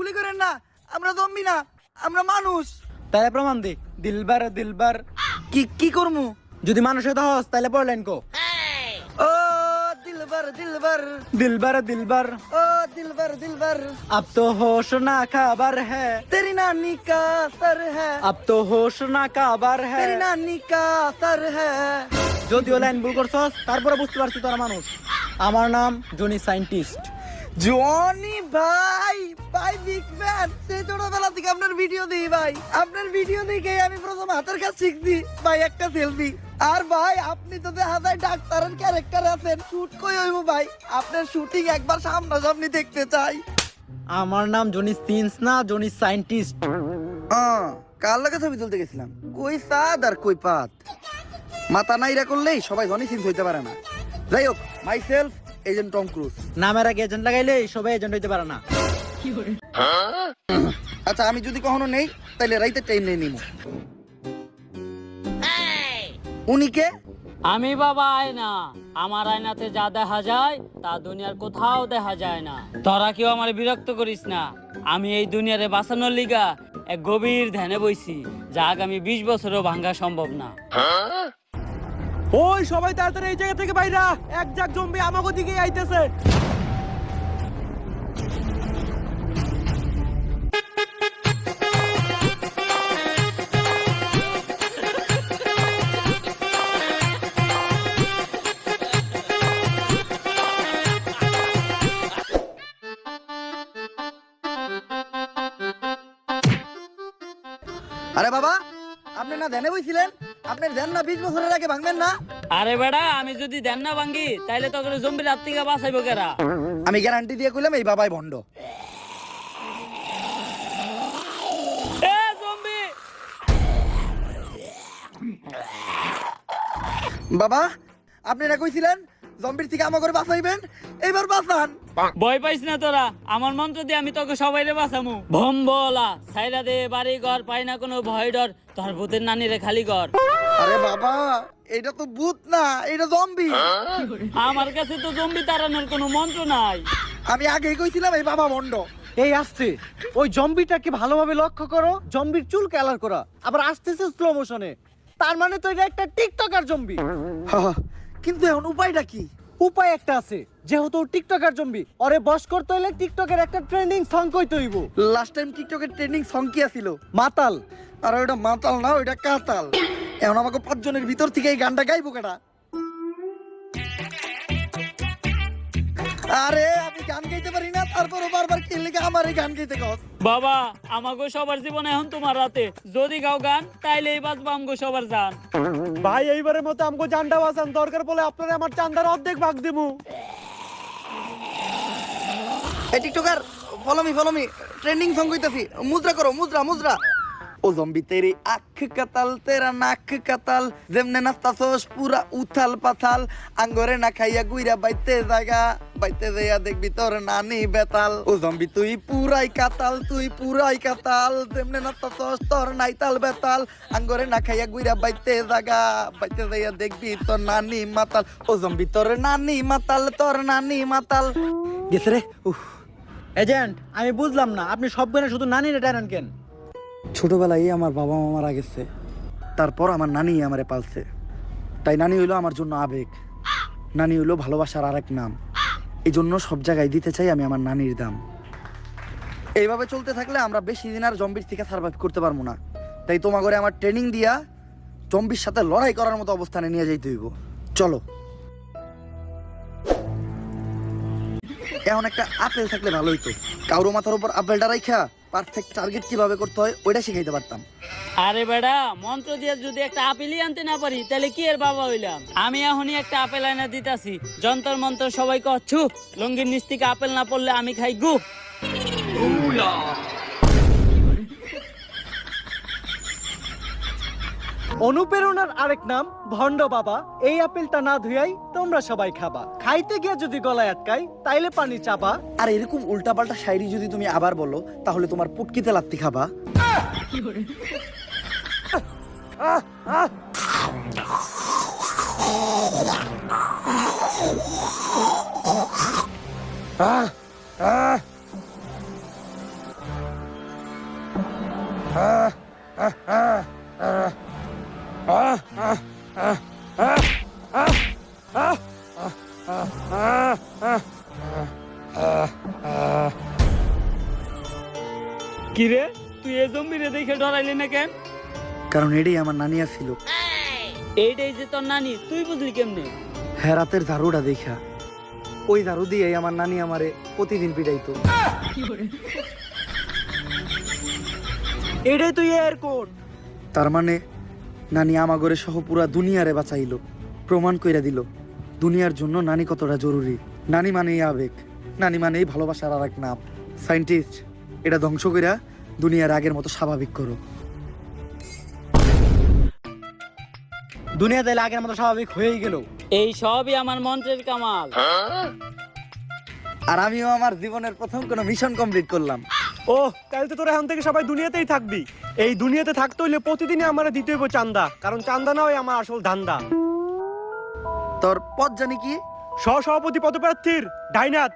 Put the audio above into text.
গুলি করেন না, আমরা জম্বি না, আমরা মানুষ। তাহলে প্রমাণ দে। দিলবার দিলবার কি করমু? যদি মানুষ হতে হস তাহলে পড়লেন কো। ও দিলবার দিলবার दिलबर दिलबर ओ दिलबर दिलबर अब तो होश ना खबर है तेरी नानी का सर है अब तो होश ना खबर है तेरी नानी का सर है। যদিও লাইন ভুল করছস তারপরে বুঝতে পারছি তোরা মানুষ। আমার নাম জনি সায়েন্টিস্ট। জনি ভাই, ভাই বিগ ফ্যান। সেই ছোটবেলা থেকে আপনার ভিডিও দিই ভাই, আপনার ভিডিও দেখে আমি প্রথম হাতের কাজ শিখছি ভাই, একটা সেলফি। আর ভাই আপনি তো দেখা যায় ডাক্তারের ক্যারেক্টার আছেন, শুট কই হইব ভাই, আপনার শুটিং একবার সামনাসামনি দেখতে চাই। আমার নাম জনি সিন্স না, জনি সায়েন্টিস্ট। কার লাগে ছবি তুলতে গেছিলাম, কই সাদ আর কই পাত, মাথা নাইরা করলেই সবাই জনি সিন্স হইতে পারে না। যাই হোক, myself agent Tom Cruise. নামের আগে এজেন্ট লাগাইলে সবাই এজেন্ট হইতে পারে না। আচ্ছা আমি যদি কখনো নেই তাহলে রাইতে ট্রেন নিয়ে নিমু। উনি কে? আমি বাবা আয়না। আমার আয়নাতে যা দেখা যায় তা দুনিয়ার কোথাও দেখা যায় না। তোরা কেউ আমার বিরক্ত করিস না। আমি এই দুনিয়ারে বাঁচানোর লিগা এক গভীর ধ্যানে বইছি, যা আগামী 20 বছরও ভাঙা সম্ভব না। ওই সবাই তাড়াতাড়ি এই জায়গা থেকে বাইরা, এক জাক জম্বি আমাগো দিকে আইতেছে। আরে বাবা, আপনি না ধ্যানে বইছিলেন, আপনার ধ্যান না 20 বছরের আগে ভাঙবেন না? আরে বেড়া, আমি যদি ধ্যান না ভাঙ্গি তাইলে তোকে জম্বির হাত থেকে বাঁচাইবো কেরা? আমি গ্যারান্টি দিয়ে কইলাম এই বাবাই ভণ্ড। এ জম্বি! বাবা আপনি না কইছিলেন জম্বির থেকে আমাকে বাঁচাইবেন, এইবার বাঁচান। ভয় পাইস না তোরা, আমার মন্ত্র দিয়ে আমি তোকে সবাইরে বাঁচামু। ভম্বলা সাইরা দে বাড়ি ঘর, পাই না কোনো ভয় ডর, তোর ভূতের নানিরে খালি ঘর। আরে বাবা এটা তো ভূত না, এটা জম্বি। আমার কাছে তো জম্বি তাড়ানোর কোনো মন্ত্র নাই। আমি আগেই কইছিলাম এই বাবা ভণ্ড। এই আসছে ওই জম্বিটাকে ভালোভাবে লক্ষ্য করো, জম্বির চুল কালার করা, আবার আসতেছে স্লো মোশনে। তার মানে তো এটা একটা টিকটকার জম্বি। কিন্তু এখন উপায়টা কি? উপায় একটা আছে, যেহেতু টিকটকার জম্বি, ওরে বশ করতে হইলে টিকটকের একটা ট্রেন্ডিং সং কইতে হইব। লাস্ট টাইম টিকটকের ট্রেন্ডিং সং কি ছিল? মাতাল। আর ওটা মাতাল না, ওইটা কাতাল। এখন আমাকে 5 জনের ভিতর থেকে এই গানটা গাইবো কেটা? আরে আমি গান গাইতে পারি না, তারপরও বারবার কে লিখে আমার এই গান গাইতে কস? বাবা আমাগো সবার জীবন এখন তোমার রাতে, যদি গাও গান তাইলে এই বাজবা আমগো সবার জান। ভাই এইবারের মতো আমগো জানটা বাঁচান, দরকার পড়লে আপনারা আমার চান্দার অর্ধেক ভাগ দেবো। এই TikToker follow me, trending song কইতাছি, মুদ্রা করো, মুদ্রা মুদ্রা। ও জম্বি তেরি আখ কাতাল, তেরা নাক কাতাল, যেমনে নাস্তাছস পুরা উথাল পাথাল, আঙ্গরে না খাইয়া গুইরা বাইতে জায়গা, বাইতে যাইয়া দেখবি তোর নানি বেতাল। ও জম্বি তুই পুরাই কাতাল, তুই পুরাই কাতাল, যেমনে নাস্তাছস তোর নাইতাল বেতাল, আঙ্গরে না খাইয়া গুইরা বাইতে জায়গা, বাইতে যাইয়া দেখবি তোর নানি মাতাল। ও জম্বি তোর নানি মাতাল, তোর নানি মাতাল। গেছে রে। এজেন্ট আমি বুঝলাম না, আপনি সব গানে শুধু নানিরে টানেন কেন? ছোটবেলায় আমার বাবা মা মারা গেছে, তারপর আমার নানি আমারে পালছে, তাই নানি হইলো আমার জন্য আবেগ, নানি হইলো ভালোবাসার আরেক নাম। এই জন্য সব জায়গায় দিতে চাই আমি আমার নানির দাম। এইভাবে চলতে থাকলে আমরা বেশি দিন আর জম্বির থেকে সার্ভাইভ করতে পারবো না, তাই তোমাকে আমার ট্রেনিং দিয়া জম্বির সাথে লড়াই করার মতো অবস্থানে নিয়ে যাইতে হইব। চলো। এখন একটা আপেল থাকলে ভালো হইতো, কারো মাথার উপর আপেলটা রাইখা পারফেক্ট টার্গেট কিভাবে করতে হয় ওইটা শিখাইতে পারতাম। আরে বেড়া, মন্ত্র দিয়ে যদি একটা আপেলই আনতে না পারি তাহলে কি এর বাবা হইলাম? আমি এখনই একটা আপেল আনা দিতাছি, যন্তর মন্ত্র সবাই কচ্ছু, লঙ্গির নিচ থেকে আপেল না পড়লে আমি খাই গু। অনুপ্রেরণার আরেক নাম ভণ্ড বাবা। এই আপেলটা না ধুয়াই তোমরা সবাই খাবা, খাইতে গিয়ে যদি গলায় আটকাই তাইলে পানি চাবা। আর এরকম উল্টাপাল্টা শায়রি যদি তুমি আবার বলো তাহলে তোমার পুটকিতে লাত্তি খাবা। কি রে তুই এই জম্বিরে দেখে ডরাইলি না কেন? কারণ এটাই আমার নানি ছিল। এইটাই যে তোর নানি, তুই বুঝলি কেমনে? হ্যাঁ, রাতের ঝাড়ুটা দেখা। ওই ঝাড়ু দিয়ে আমার নানি আমারে প্রতিদিন পিটাইতো। এটাই তো এয়ারপোর্ট। তার মানে নানি আমাগরে সহ পুরা দুনিয়ারে বাঁচাইলো, প্রমাণ কইরা দিল দুনিয়ার জন্য নানি কতটা জরুরি। নানি মানেই আবেগ, নানি মানেই ভালোবাসার আর এক নাম। সায়েন্টিস্ট, এটা ধ্বংস কইরা দুনিয়ার আগের মতো স্বাভাবিক করো। দুনিয়া তাইলে আগের মতো স্বাভাবিক হয়েই গেল। এই সবই আমার মন্ত্রের কামাল। আর আমিও আমার জীবনের প্রথম কোনো মিশন কমপ্লিট করলাম। ও তাহলে তো তোরা এখন থেকে সবাই দুনিয়াতেই থাকবি। এই দুনিয়াতে থাকতে হইলে প্রতিদিনই আমার দিতে হইব চান্দা, কারণ চান্দা না হয় আমার আসল ধান্দা। তোর পদ জানি কি? সভাপতি পদপ্রার্থীর ডাইনাত।